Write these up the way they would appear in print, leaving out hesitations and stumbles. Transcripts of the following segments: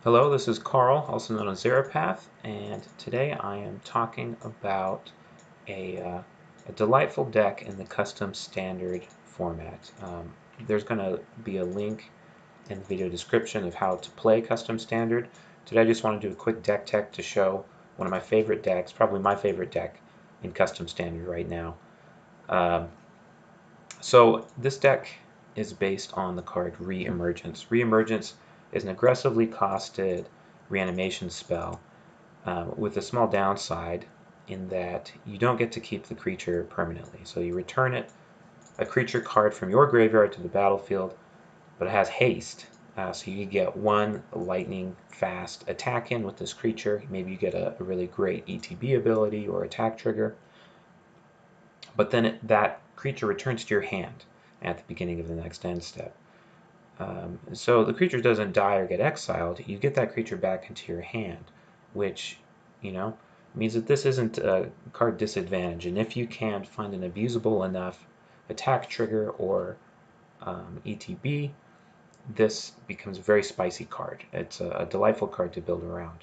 Hello, this is Carl, also known as Zarepath, and today I am talking about a delightful deck in the custom standard format. There's going to be a link in the video description of how to play custom standard. Today I just want to do a quick deck tech to show one of my favorite decks, probably my favorite deck in custom standard right now. So this deck is based on the card Reemergence. Reemergence is an aggressively costed reanimation spell with a small downside in that you don't get to keep the creature permanently. So you return it, a creature card from your graveyard to the battlefield, but it has haste. So you get one lightning fast attack in with this creature. Maybe you get a really great ETB ability or attack trigger. But then that creature returns to your hand at the beginning of the next end step. So the creature doesn't die or get exiled. You get that creature back into your hand, which, means that this isn't a card disadvantage. And if you can find an abusable enough attack trigger or ETB, this becomes a very spicy card. It's a delightful card to build around.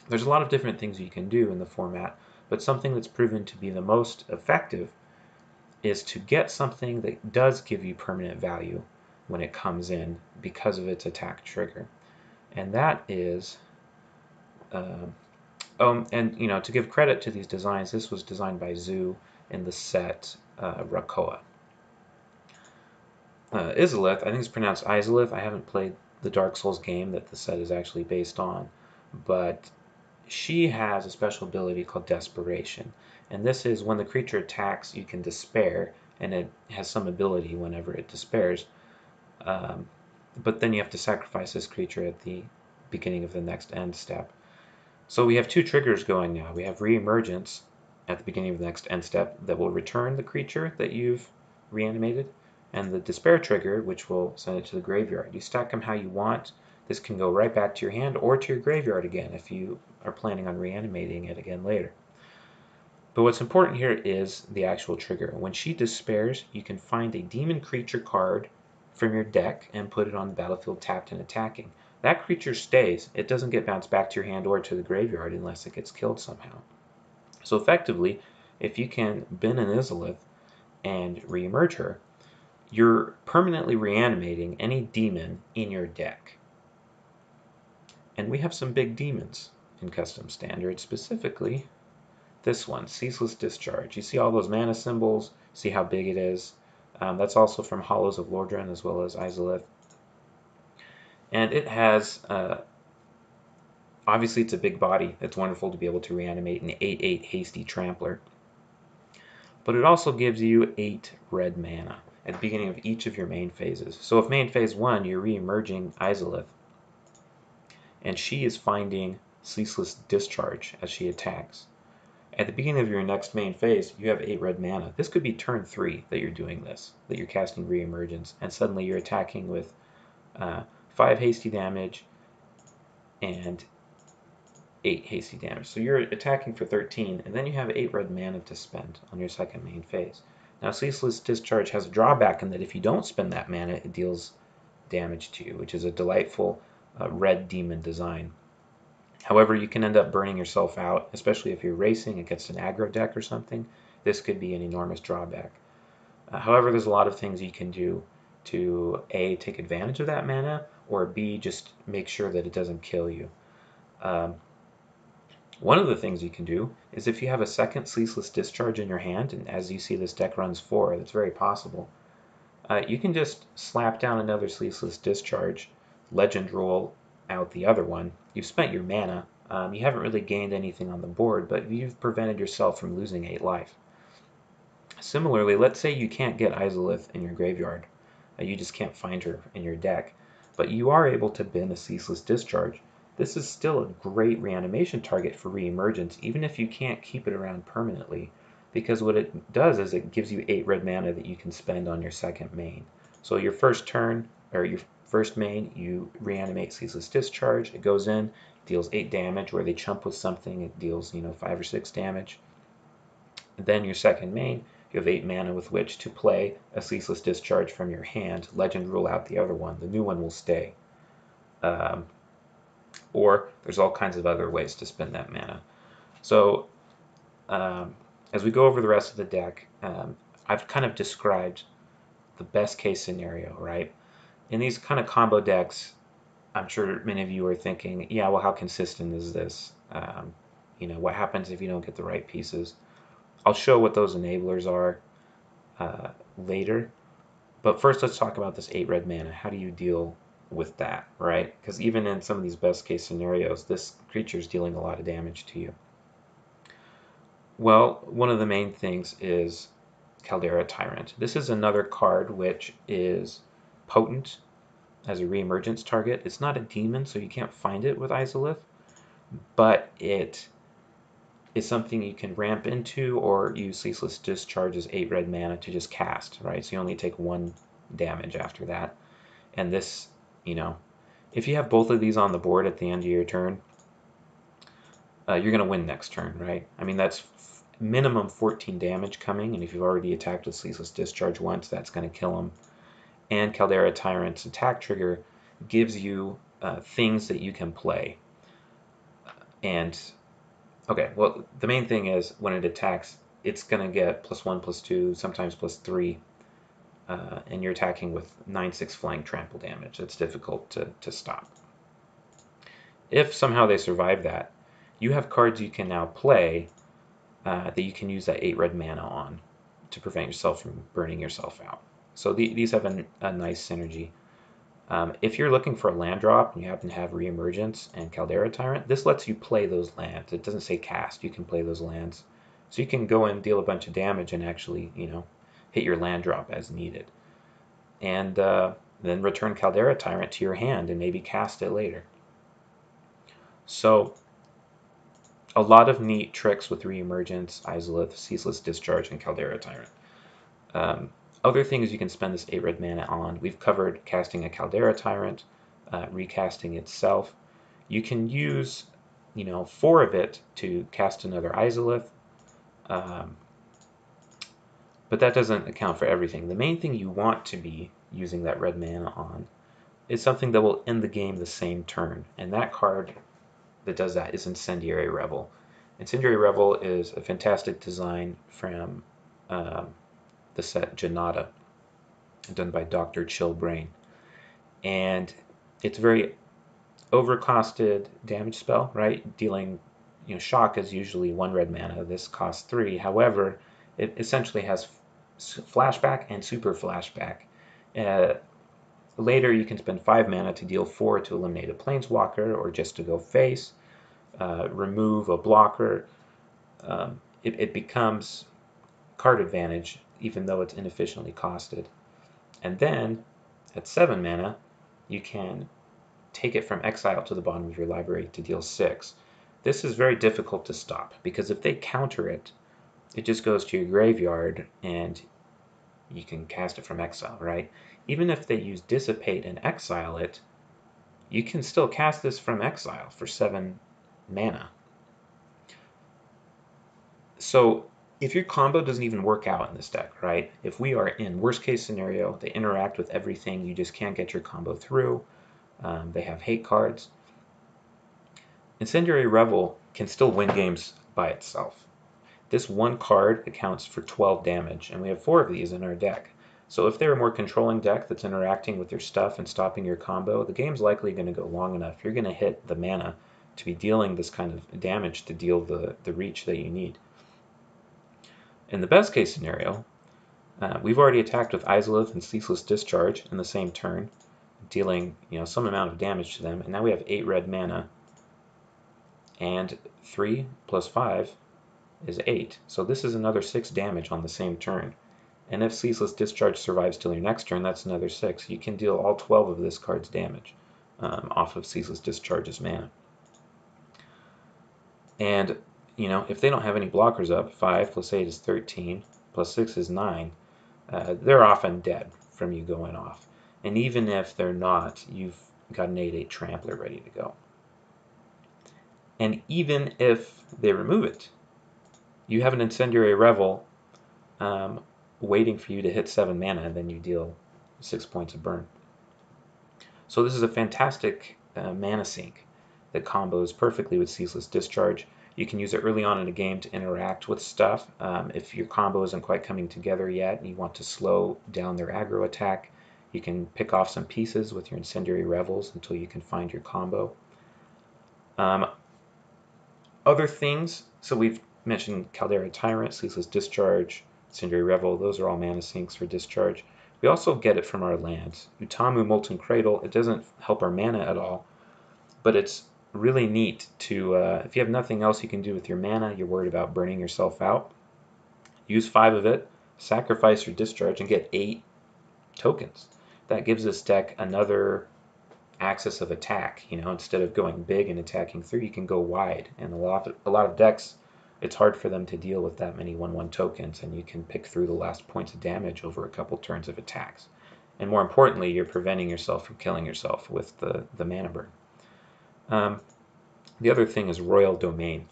There's a lot of different things you can do in the format, but something that's proven to be the most effective is to get something that does give you permanent value when it comes in because of its attack trigger. And that is, and to give credit to these designs, this was designed by Zoo in the set Rakoa. Izalith, I think it's pronounced Izalith. I haven't played the Dark Souls game that the set is actually based on, but she has a special ability called Desperation. And this is when the creature attacks, you can despair, and it has some ability whenever it despairs. But then you have to sacrifice this creature at the beginning of the next end step. So we have two triggers going now. We have Reemergence at the beginning of the next end step that will return the creature that you've reanimated, and the Despair trigger, which will send it to the graveyard. You stack them how you want. This can go right back to your hand or to your graveyard again if you are planning on reanimating it again later. But what's important here is the actual trigger. When she despairs, you can find a demon creature card from your deck and put it on the battlefield tapped and attacking. That creature stays. It doesn't get bounced back to your hand or to the graveyard unless it gets killed somehow. So effectively, if you can bin an Izalith and reemerge her, you're permanently reanimating any demon in your deck. And we have some big demons in custom standard, specifically this one, Ceaseless Discharge. You see all those mana symbols, see how big it is. That's also from Hollows of Lordran as well as Izalith. And it has, obviously it's a big body. It's wonderful to be able to reanimate an 8/8 Hasty Trampler. But it also gives you 8 red mana at the beginning of each of your main phases. So if main phase 1, you're re-emerging Izalith, and she is finding Ceaseless Discharge as she attacks. At the beginning of your next main phase, you have 8 red mana. This could be turn 3 that you're doing this, that you're casting Reemergence, and suddenly you're attacking with 5 hasty damage and 8 hasty damage. So you're attacking for 13, and then you have 8 red mana to spend on your second main phase. Now, Ceaseless Discharge has a drawback in that if you don't spend that mana, it deals damage to you, which is a delightful red demon design. However, you can end up burning yourself out, especially if you're racing against an aggro deck or something. This could be an enormous drawback. However, there's a lot of things you can do to A, take advantage of that mana, or B, just make sure that it doesn't kill you. One of the things you can do is if you have a second Ceaseless Discharge in your hand, and as you see this deck runs 4, that's very possible, you can just slap down another Ceaseless Discharge, Legend Rule out the other one. You've spent your mana. You haven't really gained anything on the board, but you've prevented yourself from losing 8 life. Similarly, let's say you can't get Izalith in your graveyard. You just can't find her in your deck, but you are able to bin a Ceaseless Discharge. This is still a great reanimation target for Reemergence, even if you can't keep it around permanently, because what it does is it gives you 8 red mana that you can spend on your second main. So your first turn, or your first main, you reanimate Ceaseless Discharge, it goes in, deals 8 damage, where they chump with something, it deals 5 or 6 damage. And then your second main, you have 8 mana with which to play a Ceaseless Discharge from your hand, Legend Rule out the other one, the new one will stay. or there's all kinds of other ways to spend that mana. So as we go over the rest of the deck, I've kind of described the best case scenario, right? In these kind of combo decks, I'm sure many of you are thinking, yeah, well, how consistent is this? What happens if you don't get the right pieces? I'll show what those enablers are later. But first, let's talk about this 8 red mana. How do you deal with that, right? Because even in some of these best case scenarios, this creature is dealing a lot of damage to you. Well, one of the main things is Caldera Tyrant. This is another card which is potent as a Reemergence target. It's not a demon, so you can't find it with Izalith, but it is something you can ramp into or use Ceaseless Discharge as 8 red mana to just cast, right? So you only take 1 damage after that. And this, if you have both of these on the board at the end of your turn, you're going to win next turn, right? I mean, that's minimum 14 damage coming, and if you've already attacked with Ceaseless Discharge once, that's going to kill him. And Caldera Tyrant's attack trigger gives you things that you can play. And, okay, well, the main thing is when it attacks, it's going to get +1, +2, sometimes +3, and you're attacking with 9/6 flying trample damage. It's difficult to stop. If somehow they survive that, you have cards you can now play that you can use that 8 red mana on to prevent yourself from burning yourself out. So these have a nice synergy. If you're looking for a land drop and you happen to have Reemergence and Caldera Tyrant, this lets you play those lands. It doesn't say cast, you can play those lands. So you can go and deal a bunch of damage and actually, hit your land drop as needed. And then return Caldera Tyrant to your hand and maybe cast it later. So a lot of neat tricks with Reemergence, Izalith, Ceaseless Discharge, and Caldera Tyrant. Other things you can spend this 8 red mana on. We've covered casting a Caldera Tyrant, recasting itself. You can use, 4 of it to cast another Izalith, but that doesn't account for everything. The main thing you want to be using that red mana on is something that will end the game the same turn, and that card that does that is Incendiary Revel. Incendiary Revel is a fantastic design from the set Janata, done by Dr. Chillbrain. And it's a very overcosted damage spell, right? Dealing, shock is usually 1 red mana. This costs 3. However, it essentially has flashback and super flashback. Later, you can spend 5 mana to deal 4 to eliminate a planeswalker or just to go face, remove a blocker. It becomes card advantage even though it's inefficiently costed. And then, at 7 mana, you can take it from exile to the bottom of your library to deal 6. This is very difficult to stop, because if they counter it, it just goes to your graveyard, and you can cast it from exile, right? Even if they use Dissipate and exile it, you can still cast this from exile for 7 mana. So if your combo doesn't even work out in this deck, right? If we are in worst case scenario, they interact with everything, you just can't get your combo through, they have hate cards, Incendiary Revel can still win games by itself. This one card accounts for 12 damage, and we have 4 of these in our deck. So if they're a more controlling deck that's interacting with your stuff and stopping your combo, the game's likely going to go long enough. You're going to hit the mana to be dealing this kind of damage to deal the reach that you need. In the best case scenario, we've already attacked with Izalith and Ceaseless Discharge in the same turn, dealing some amount of damage to them, and now we have 8 red mana, and 3 plus 5 is 8. So this is another 6 damage on the same turn. And if Ceaseless Discharge survives till your next turn, that's another 6. You can deal all 12 of this card's damage off of Ceaseless Discharge's mana. And, if they don't have any blockers up, 5 plus 8 is 13, plus 6 is 9, they're often dead from you going off. And even if they're not, you've got an 8/8 Trampler ready to go. And even if they remove it, you have an Incendiary Revel waiting for you to hit 7 mana, and then you deal 6 points of burn. So this is a fantastic mana sink. that combos perfectly with Ceaseless Discharge. You can use it early on in a game to interact with stuff. If your combo isn't quite coming together yet and you want to slow down their aggro attack, you can pick off some pieces with your Incendiary Revels until you can find your combo. Other things, so we've mentioned Caldera Tyrant, Ceaseless Discharge, Incendiary Revel, those are all mana sinks for Discharge. We also get it from our lands. Utamu Molten Cradle, it doesn't help our mana at all, but it's really neat to, if you have nothing else you can do with your mana, you're worried about burning yourself out, use 5 of it, sacrifice your Discharge, and get 8 tokens. That gives this deck another axis of attack. Instead of going big and attacking 3, you can go wide. And a lot of decks, it's hard for them to deal with that many 1/1 tokens, and you can pick through the last points of damage over a couple turns of attacks. And more importantly, you're preventing yourself from killing yourself with the mana burn. The other thing is Royal Domain.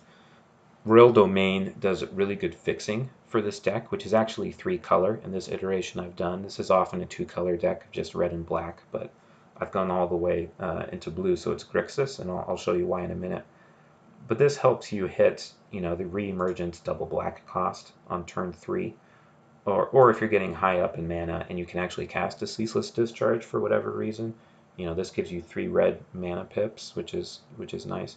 Royal Domain does really good fixing for this deck, which is actually 3 color in this iteration I've done. This is often a 2 color deck of just red and black, but I've gone all the way into blue, so it's Grixis, and I'll show you why in a minute. But this helps you hit, the Reemergence double black cost on turn 3, or if you're getting high up in mana and you can actually cast a Ceaseless Discharge for whatever reason, this gives you 3 red mana pips, which is nice.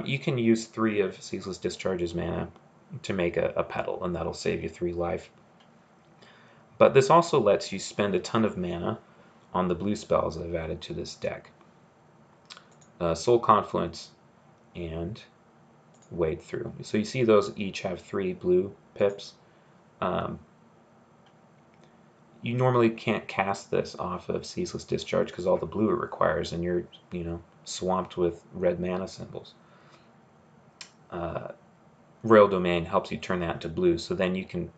You can use 3 of Ceaseless Discharge's mana to make a petal, and that'll save you 3 life. But this also lets you spend a ton of mana on the blue spells that I've added to this deck. Soul Confluence and Wade Through. So you see those each have 3 blue pips. You normally can't cast this off of Ceaseless Discharge because all the blue it requires, and you're swamped with red mana symbols. Royal Domain helps you turn that into blue, so then you can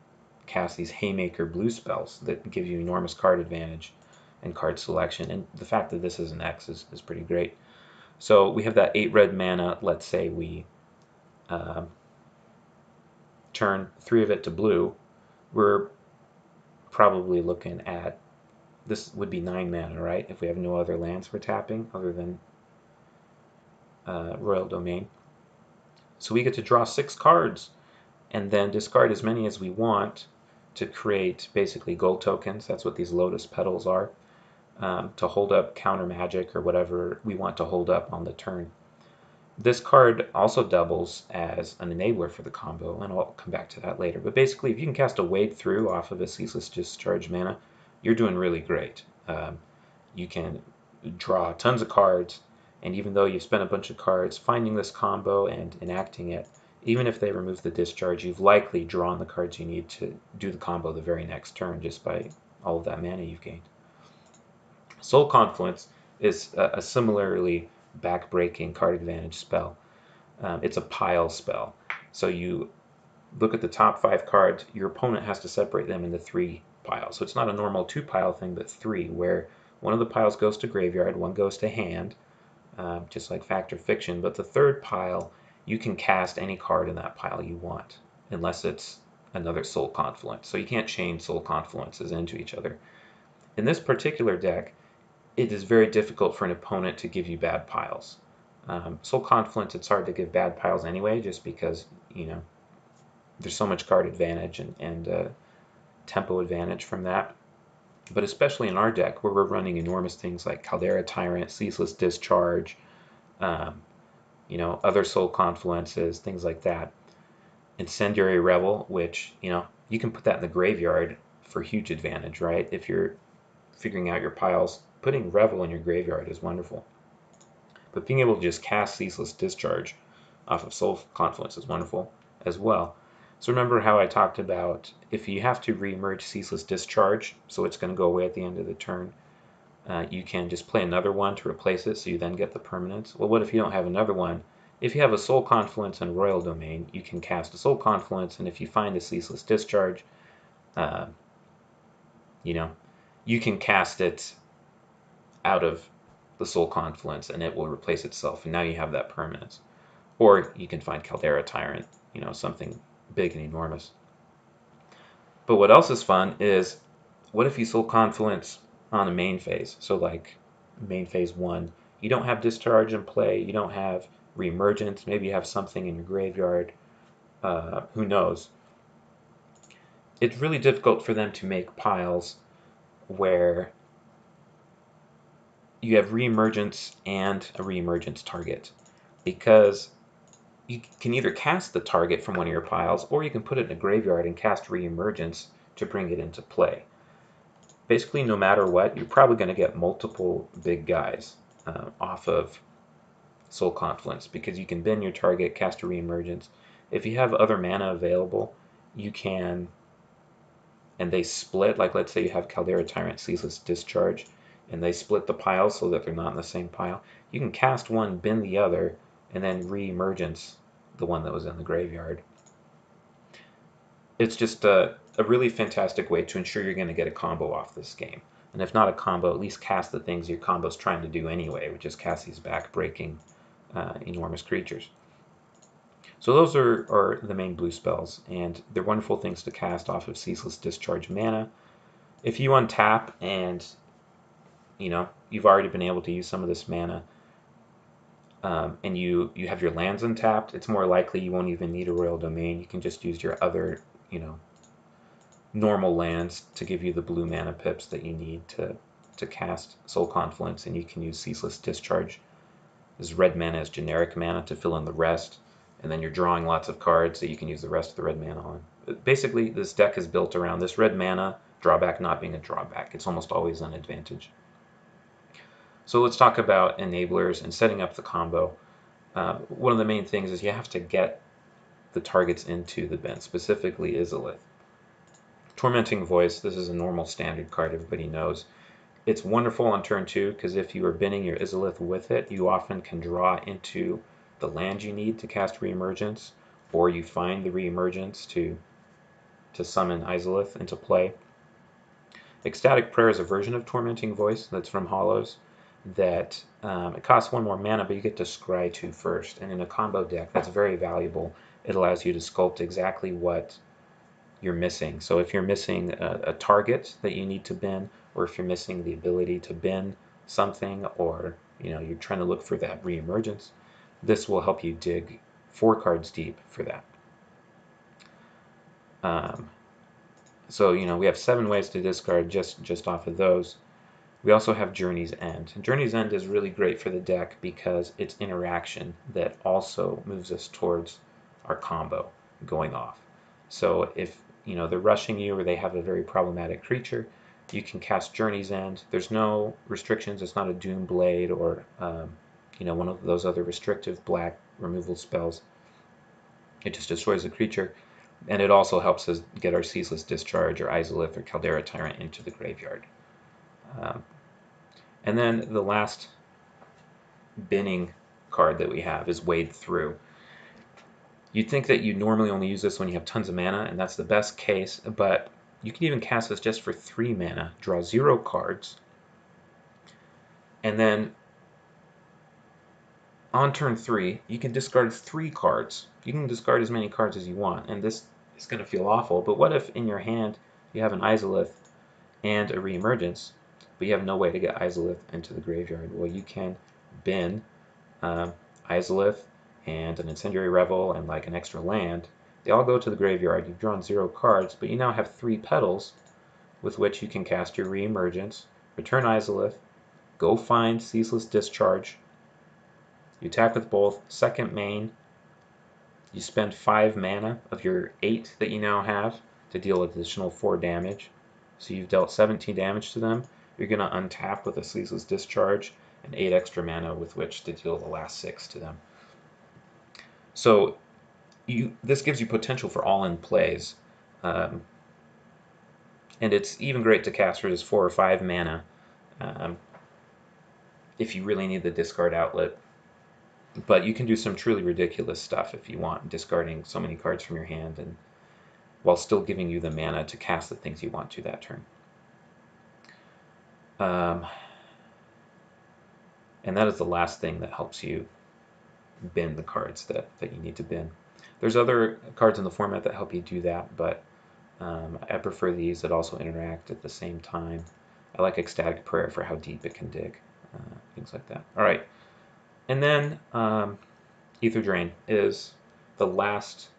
cast these Haymaker blue spells that give you enormous card advantage and card selection, and the fact that this is an X is pretty great. So we have that 8 red mana. Let's say we turn 3 of it to blue. We're probably looking at, this would be 9 mana, right? If we have no other lands we're tapping other than Royal Domain. So we get to draw 6 cards and then discard as many as we want to create basically gold tokens. That's what these lotus petals are, to hold up counter magic or whatever we want to hold up on the turn. This card also doubles as an enabler for the combo, and I'll come back to that later. But basically, if you can cast a Wade Through off of a Ceaseless Discharge mana, you're doing really great. You can draw tons of cards, and even though you've spent a bunch of cards finding this combo and enacting it, even if they remove the discharge, you've likely drawn the cards you need to do the combo the very next turn just by all of that mana you've gained. Soul Confluence is a similarly back-breaking card advantage spell. It's a pile spell. So you look at the top 5 cards, your opponent has to separate them into 3 piles. So it's not a normal 2-pile thing, but 3, where one of the piles goes to graveyard, one goes to hand, just like Fact or Fiction, but the 3rd pile, you can cast any card in that pile you want, unless it's another Soul Confluence. So you can't chain Soul Confluences into each other. In this particular deck, it is very difficult for an opponent to give you bad piles. Soul Confluence, it's hard to give bad piles anyway, just because, there's so much card advantage and tempo advantage from that. But especially in our deck, where we're running enormous things like Caldera Tyrant, Ceaseless Discharge, other Soul Confluences, things like that. Incendiary Revel, which, you can put that in the graveyard for huge advantage, right? If you're figuring out your piles, putting Revel in your graveyard is wonderful. But being able to just cast Ceaseless Discharge off of Soul Confluence is wonderful as well. So remember how I talked about if you have to reemerge Ceaseless Discharge, so it's going to go away at the end of the turn, you can just play another one to replace it, so you then get the permanence. Well, what if you don't have another one? If you have a Soul Confluence and Royal Domain, you can cast a Soul Confluence, and if you find a Ceaseless Discharge, you can cast it out of the Soul Confluence, and it will replace itself, and now you have that permanence. Or you can find Caldera Tyrant, something big and enormous. But what else is fun is, what if you Soul Confluence on a main phase? So like main phase 1, you don't have Discharge in play, you don't have Reemergence, maybe you have something in your graveyard, who knows. It's really difficult for them to make piles where you have Reemergence and a Reemergence target, because you can either cast the target from one of your piles, or you can put it in a graveyard and cast Reemergence to bring it into play. Basically, no matter what, you're probably going to get multiple big guys off of Soul Confluence, because you can bin your target, cast a Reemergence. If you have other mana available, you can, and they split, like let's say you have Caldera Tyrant, Ceaseless Discharge, and they split the piles so that they're not in the same pile, you can cast one, bin the other, and then Reemergence the one that was in the graveyard. It's just a really fantastic way to ensure you're going to get a combo off this game. And if not a combo, at least cast the things your combo's trying to do anyway, which is cast these back-breaking enormous creatures. So those are the main blue spells, and they're wonderful things to cast off of Ceaseless Discharge mana. If you untap and you've already been able to use some of this mana, and you have your lands untapped, it's more likely you won't even need a Royal Domain. You can just use your other, normal lands to give you the blue mana pips that you need to cast Soul Confluence, and you can use Ceaseless Discharge as red mana as generic mana to fill in the rest, and then you're drawing lots of cards that you can use the rest of the red mana on. Basically, this deck is built around this red mana drawback not being a drawback. It's almost always an advantage. So let's talk about enablers and setting up the combo. One of the main things is you have to get the targets into the bin, specifically Izalith. Tormenting Voice, this is a normal standard card everybody knows. It's wonderful on turn 2 because if you are binning your Izalith with it, you often can draw into the land you need to cast Reemergence, or you find the Reemergence to summon Izalith into play. Ecstatic Prayer is a version of Tormenting Voice that's from Hollows that it costs 1 more mana, but you get to scry 2 first. And in a combo deck, that's very valuable. It allows you to sculpt exactly what you're missing. So if you're missing a target that you need to bin, or if you're missing the ability to bin something, or you're trying to look for that Reemergence, this will help you dig 4 cards deep for that. So we have 7 ways to discard just off of those. We also have Journey's End. And Journey's End is really great for the deck because it's interaction that also moves us towards our combo going off. So if they're rushing you or they have a very problematic creature, you can cast Journey's End. There's no restrictions. It's not a Doom Blade or one of those other restrictive black removal spells. It just destroys the creature. And it also helps us get our Ceaseless Discharge or Izalith or Caldera Tyrant into the graveyard. And then the last binning card that we have is Wade Through. You'd think that you normally only use this when you have tons of mana, and that's the best case, but you can even cast this just for 3 mana, draw 0 cards, and then on turn 3, you can discard 3 cards. You can discard as many cards as you want, and this is going to feel awful, but what if in your hand you have an Izalith and a Reemergence, but you have no way to get Izalith into the graveyard? Well, you can bin Izalith and an Incendiary Revel and like an extra land. They all go to the graveyard. You've drawn 0 cards, but you now have 3 petals with which you can cast your Reemergence, return Izalith, go find Ceaseless Discharge. You attack with both, second main. You spend 5 mana of your 8 that you now have to deal additional 4 damage. So you've dealt 17 damage to them. You're going to untap with a Ceaseless Discharge and 8 extra mana with which to deal the last 6 to them. So this gives you potential for all-in plays. And it's even great to cast for just 4 or 5 mana if you really need the discard outlet. But you can do some truly ridiculous stuff if you want, discarding so many cards from your hand and while still giving you the mana to cast the things you want to that turn. And that is the last thing that helps you bin the cards that you need to bin. There's other cards in the format that help you do that, but I prefer these that also interact at the same time. I like Ecstatic Prayer for how deep it can dig. things like that. All right, and then Ether Drain is the last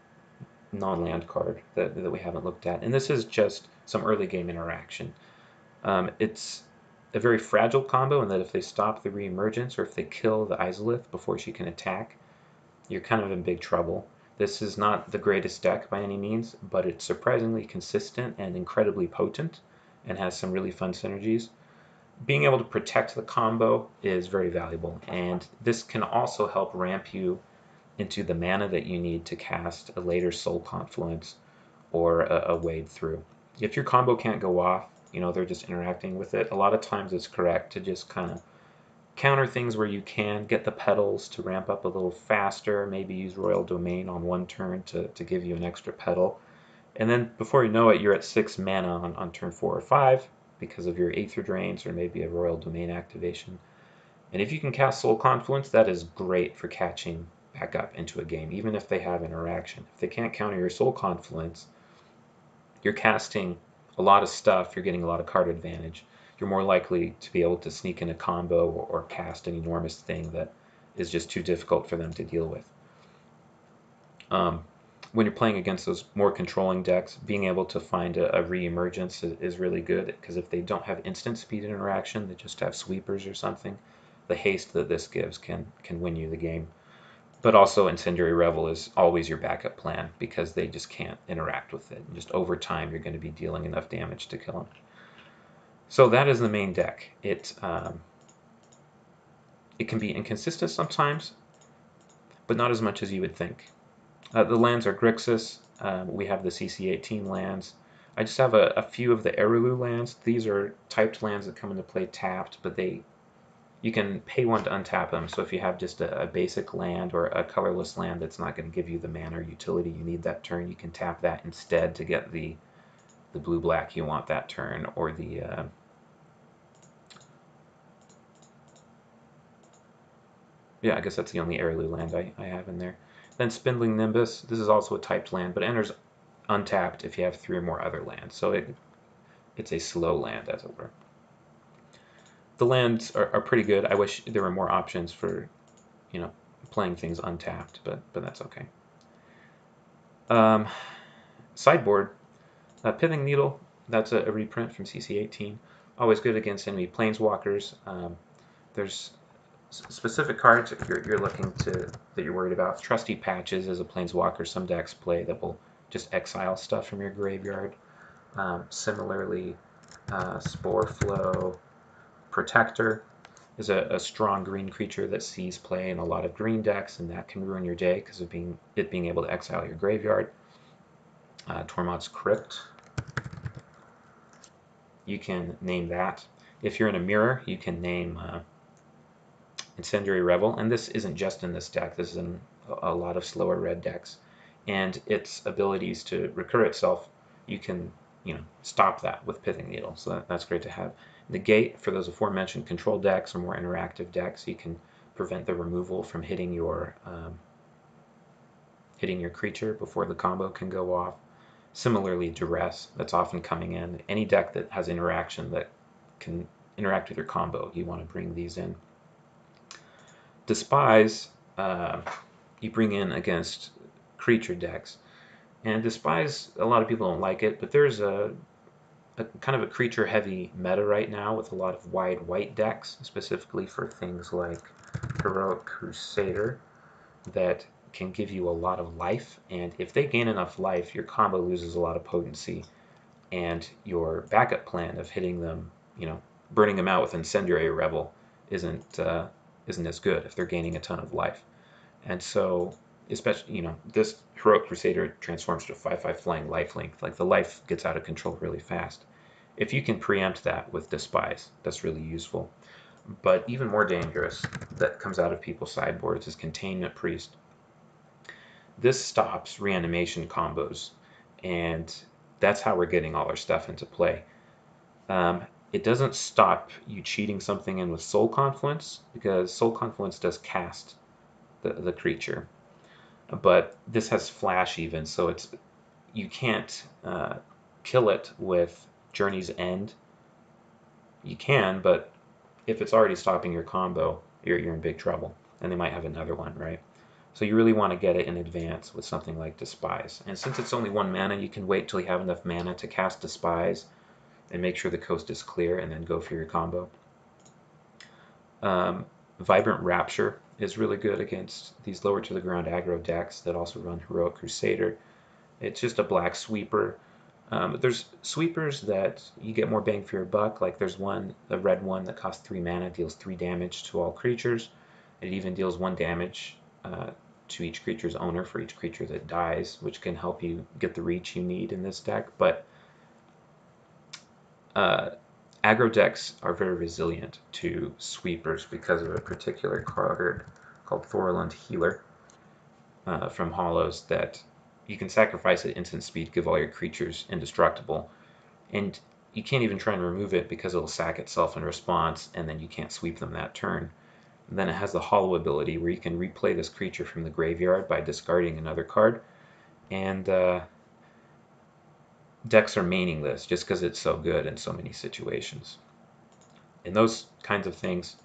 non-land card that we haven't looked at, and this is just some early game interaction. It's a very fragile combo in that if they stop the Reemergence or if they kill the Izalith before she can attack, you're kind of in big trouble. This is not the greatest deck by any means, but it's surprisingly consistent and incredibly potent and has some really fun synergies. Being able to protect the combo is very valuable, and this can also help ramp you into the mana that you need to cast a later Soul Confluence or a Wade Through. If your combo can't go off, they're just interacting with it, a lot of times it's correct to just kind of counter things where you can, get the petals to ramp up a little faster, maybe use Royal Domain on one turn to give you an extra petal. And then before you know it, you're at 6 mana on turn 4 or 5 because of your Aether Drains or maybe a Royal Domain activation. And if you can cast Soul Confluence, that is great for catching back up into a game, even if they have interaction. If they can't counter your Soul Confluence, you're casting a lot of stuff, you're getting a lot of card advantage. You're more likely to be able to sneak in a combo or cast an enormous thing that is just too difficult for them to deal with. When you're playing against those more controlling decks, being able to find a Reemergence is really good, because if they don't have instant speed interaction, they just have sweepers or something, the haste that this gives can win you the game. But also Incendiary Revel is always your backup plan because they just can't interact with it. And just over time, you're going to be dealing enough damage to kill them. So that is the main deck. It can be inconsistent sometimes, but not as much as you would think. The lands are Grixis. We have the CC18 lands. I just have a few of the Erulu lands. These are typed lands that come into play tapped, but you can pay 1 to untap them. So if you have just a basic land or a colorless land that's not going to give you the mana or utility you need that turn, you can tap that instead to get the blue-black you want that turn, or the yeah, I guess that's the only Erelu land I have in there. Then Spindling Nimbus. This is also a typed land, but enters untapped if you have 3 or more other lands. So it's a slow land, as it were. The lands are pretty good. I wish there were more options for, playing things untapped, but that's okay. Sideboard. Pithing Needle. That's a reprint from CC18. Always good against enemy planeswalkers. There's specific cards if you're looking that you're worried about. Trusty Patches is a planeswalker some decks play that will just exile stuff from your graveyard. Similarly, Spore Flow Protector is a strong green creature that sees play in a lot of green decks, and that can ruin your day because of being able to exile your graveyard. Tormod's Crypt. You can name that. If you're in a mirror, you can name Incendiary Revel, and this isn't just in this deck, this is in a lot of slower red decks, and its abilities to recur itself, you can stop that with Pithing Needle, so that's great to have. Negate, for those aforementioned control decks or more interactive decks, you can prevent the removal from hitting your creature before the combo can go off. Similarly, Duress, that's often coming in. Any deck that has interaction that can interact with your combo, you want to bring these in. Despise, you bring in against creature decks. And Despise, a lot of people don't like it, but there's a kind of a creature-heavy meta right now with a lot of wide white decks, specifically for things like Heroic Crusader, that can give you a lot of life. And if they gain enough life, your combo loses a lot of potency, and your backup plan of hitting them, burning them out with Incendiary Revel isn't as good if they're gaining a ton of life. And so, especially, this Heroic Crusader transforms to a 5/5 flying lifelink. Like, the life gets out of control really fast. If you can preempt that with Despise, that's really useful. But even more dangerous that comes out of people's sideboards is Containment Priest. This stops reanimation combos, and that's how we're getting all our stuff into play. It doesn't stop you cheating something in with Soul Confluence, because Soul Confluence does cast the creature. But this has flash even, so you can't kill it with Journey's End. You can, but if it's already stopping your combo, you're in big trouble, and they might have another one, right? So you really want to get it in advance with something like Despise. And since it's only 1 mana, you can wait till you have enough mana to cast Despise and make sure the coast is clear and then go for your combo. Vibrant Rapture is really good against these lower to the ground aggro decks that also run Heroic Crusader. It's just a black sweeper. There's sweepers that you get more bang for your buck. Like there's one, a red one that costs 3 mana, deals 3 damage to all creatures. It even deals 1 damage to each creature's owner for each creature that dies, which can help you get the reach you need in this deck. But aggro decks are very resilient to sweepers because of a particular card called Thorlund Healer from Hollows that you can sacrifice at instant speed, give all your creatures indestructible, and you can't even try and remove it because it'll sack itself in response, and then you can't sweep them that turn. And then it has the Hollow ability where you can replay this creature from the graveyard by discarding another card, and decks are maining this just because it's so good in so many situations. In those kinds of things,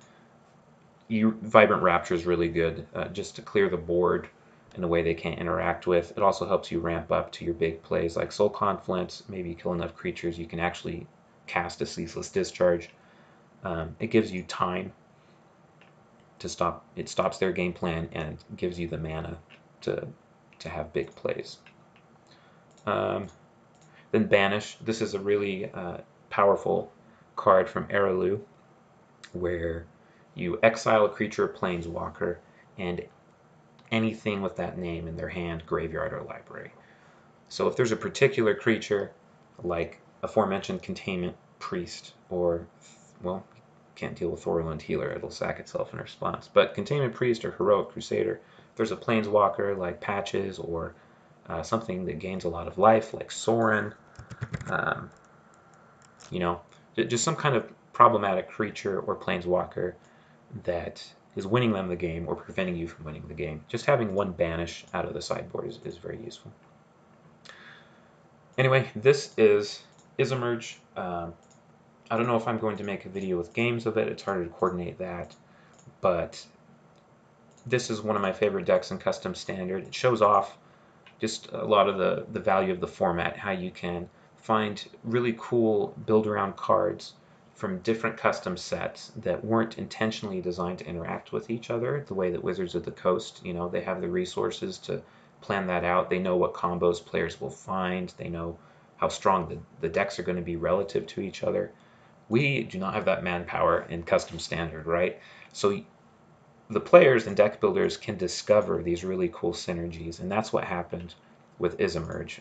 Vibrant Rapture is really good just to clear the board in a way they can't interact with. It also helps you ramp up to your big plays like Soul Confluence. Maybe you kill enough creatures, you can actually cast a Ceaseless Discharge. It gives you time to stop. It stops their game plan and gives you the mana to have big plays. Then Banish. This is a really powerful card from Araloo, where you exile a creature, planeswalker, and anything with that name in their hand, graveyard, or library. So if there's a particular creature, like aforementioned Containment Priest, or, well, can't deal with Thorlund Healer, it'll sack itself in response. But Containment Priest or Heroic Crusader, if there's a planeswalker like Patches, or something that gains a lot of life like Sorin, you know, just some kind of problematic creature or planeswalker that is winning them the game or preventing you from winning the game. Just having 1 banish out of the sideboard is very useful. Anyway, this is Izamerge. I don't know if I'm going to make a video with games of it. It's harder to coordinate that. But this is one of my favorite decks in Custom Standard. It shows off just a lot of the value of the format, how you can find really cool build-around cards from different custom sets that weren't intentionally designed to interact with each other the way that Wizards of the Coast, you know, they have the resources to plan that out. They know what combos players will find. They know how strong the decks are going to be relative to each other. We do not have that manpower in Custom Standard, right? So the players and deck builders can discover these really cool synergies, and that's what happened with Izamerge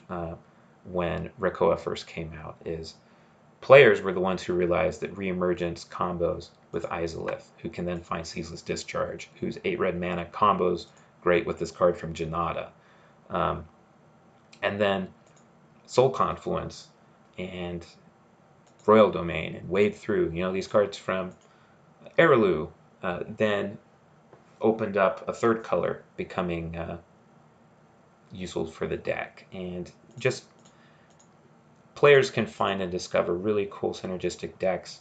when Rekoa first came out. Is players were the ones who realized that Reemergence combos with Izalith, who can then find Ceaseless Discharge, whose 8 red mana combos great with this card from Janata. And then Soul Confluence and Royal Domain and Wade Through, you know, these cards from Araloo, then opened up a 3rd color, becoming useful for the deck. And just players can find and discover really cool synergistic decks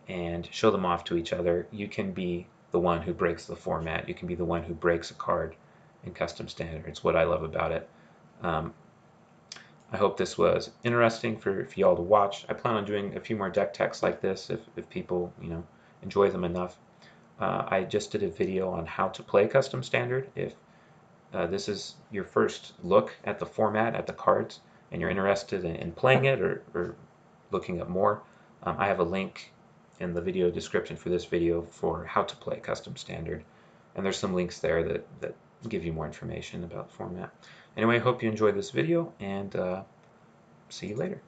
and show them off to each other. You can be the one who breaks the format. You can be the one who breaks a card in Custom Standard. It's what I love about it. I hope this was interesting for y'all to watch. I plan on doing a few more deck techs like this if people, you know, enjoy them enough. I just did a video on how to play Custom Standard. If this is your first look at the format, at the cards, and you're interested in playing it or looking up more, I have a link in the video description for this video for how to play Custom Standard. And there's some links there that give you more information about the format. Anyway, I hope you enjoyed this video, and see you later.